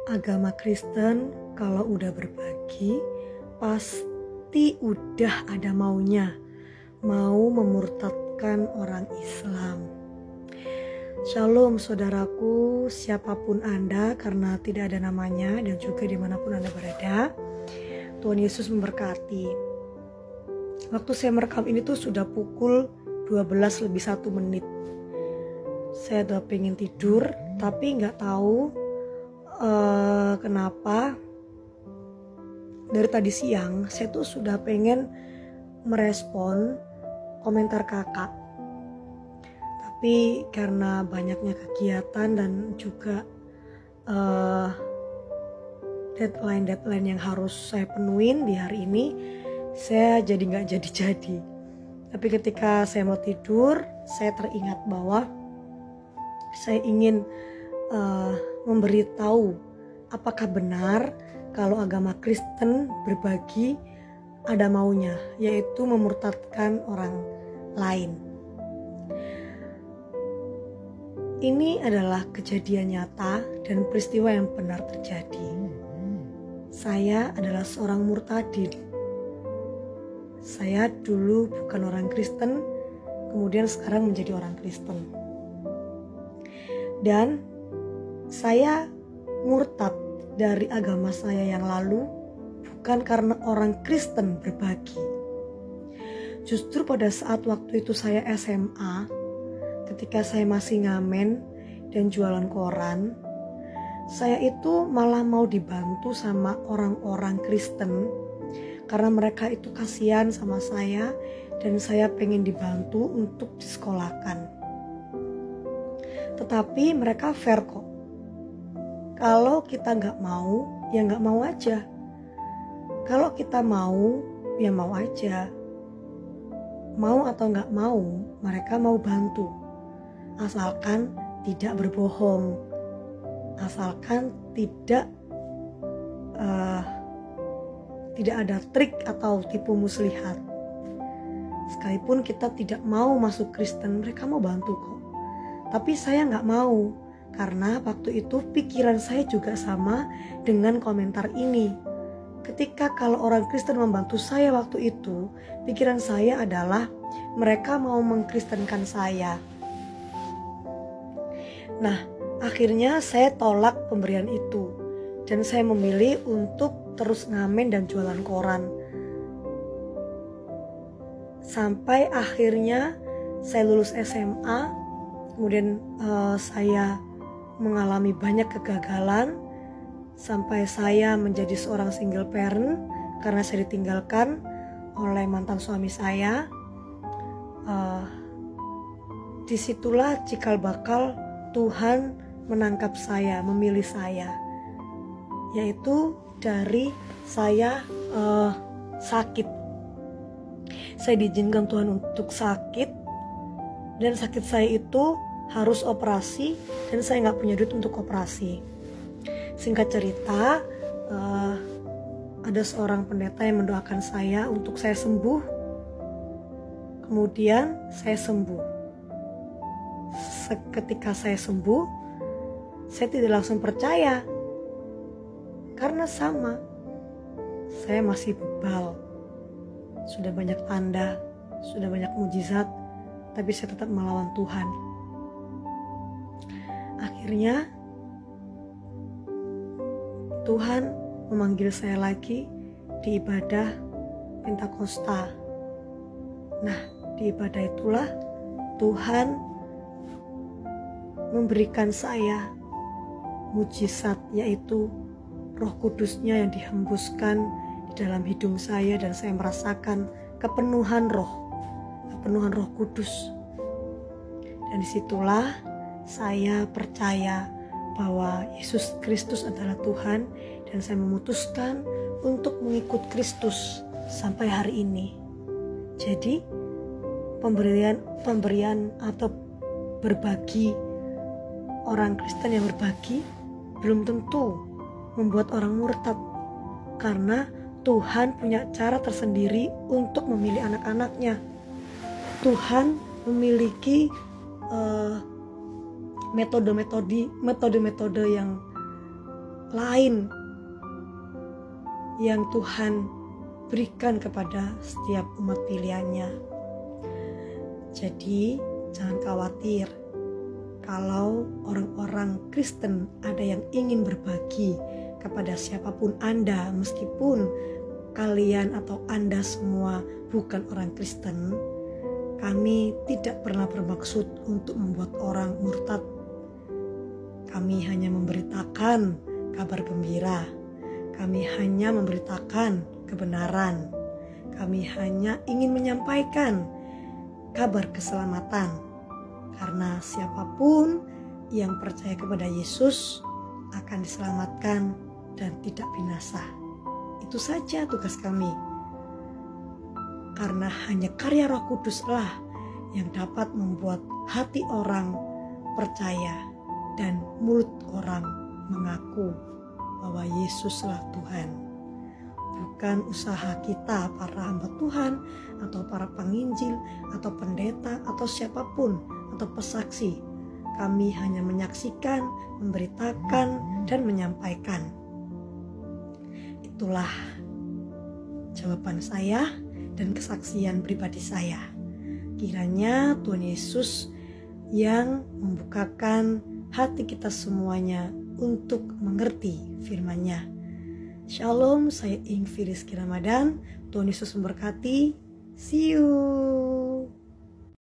Agama Kristen kalau udah berbagi pasti udah ada maunya, mau memurtadkan orang Islam. Shalom saudaraku, siapapun Anda, karena tidak ada namanya dan juga dimanapun Anda berada, Tuhan Yesus memberkati. Waktu saya merekam ini tuh sudah pukul 12:01. Saya udah pengen tidur, tapi nggak tahu kenapa dari tadi siang saya tuh sudah pengen merespon komentar kakak, tapi karena banyaknya kegiatan dan juga deadline yang harus saya penuhin di hari ini, saya jadi nggak jadi. Tapi ketika saya mau tidur, saya teringat bahwa saya ingin memberitahu apakah benar kalau agama Kristen berbagi ada maunya, yaitu memurtadkan orang lain. Ini adalah kejadian nyata dan peristiwa yang benar terjadi. Saya adalah seorang murtadin. Saya dulu bukan orang Kristen, kemudian sekarang menjadi orang Kristen. Dan saya murtad dari agama saya yang lalu bukan karena orang Kristen berbagi. Justru pada saat waktu itu saya SMA, ketika saya masih ngamen dan jualan koran, saya itu malah mau dibantu sama orang-orang Kristen karena mereka itu kasihan sama saya dan saya pengen dibantu untuk disekolahkan. Tetapi mereka fair kok. Kalau kita nggak mau, ya nggak mau aja. Kalau kita mau, ya mau aja. Mau atau nggak mau, mereka mau bantu. Asalkan tidak berbohong. Asalkan tidak ada trik atau tipu muslihat. Sekalipun kita tidak mau masuk Kristen, mereka mau bantu kok. Tapi saya nggak mau. Karena waktu itu pikiran saya juga sama dengan komentar ini. Ketika kalau orang Kristen membantu saya waktu itu, pikiran saya adalah mereka mau mengkristenkan saya. Nah, akhirnya saya tolak pemberian itu. Dan saya memilih untuk terus ngamen dan jualan koran. Sampai akhirnya saya lulus SMA, kemudian saya mengalami banyak kegagalan sampai saya menjadi seorang single parent karena saya ditinggalkan oleh mantan suami saya. Disitulah cikal bakal Tuhan menangkap saya, memilih saya, yaitu dari saya sakit. Saya diizinkan Tuhan untuk sakit, dan sakit saya itu harus operasi dan saya nggak punya duit untuk operasi. Singkat cerita, ada seorang pendeta yang mendoakan saya untuk saya sembuh. Kemudian saya sembuh. Ketika saya sembuh, saya tidak langsung percaya karena sama, saya masih bebal. Sudah banyak tanda, sudah banyak mujizat, tapi saya tetap melawan Tuhan. Akhirnya Tuhan memanggil saya lagi di ibadah Pentakosta. Nah, di ibadah itulah Tuhan memberikan saya mujizat, yaitu Roh Kudus-Nya yang dihembuskan di dalam hidung saya dan saya merasakan kepenuhan Roh Kudus. Dan disitulah saya percaya bahwa Yesus Kristus adalah Tuhan dan saya memutuskan untuk mengikut Kristus sampai hari ini. Jadi pemberian atau berbagi, orang Kristen yang berbagi belum tentu membuat orang murtad, karena Tuhan punya cara tersendiri untuk memilih anak-anaknya. Tuhan memiliki metode-metode yang lain yang Tuhan berikan kepada setiap umat pilihannya. Jadi jangan khawatir kalau orang-orang Kristen ada yang ingin berbagi kepada siapapun Anda, meskipun kalian atau Anda semua bukan orang Kristen. Kami tidak pernah bermaksud untuk membuat orang murtad. Kami hanya memberitakan kabar gembira. Kami hanya memberitakan kebenaran. Kami hanya ingin menyampaikan kabar keselamatan. Karena siapapun yang percaya kepada Yesus akan diselamatkan dan tidak binasa. Itu saja tugas kami. Karena hanya karya Roh Kuduslah yang dapat membuat hati orang percaya dan mulut orang mengaku bahwa Yesuslah Tuhan. Bukan usaha kita para hamba Tuhan atau para penginjil atau pendeta atau siapapun atau pesaksi. Kami hanya menyaksikan, memberitakan, dan menyampaikan. Itulah jawaban saya dan kesaksian pribadi saya. Kiranya Tuhan Yesus yang membukakan hati kita semuanya untuk mengerti firman-Nya. Shalom, saya Ingvi Rizky Ramadan. Tuhan Yesus memberkati. See you.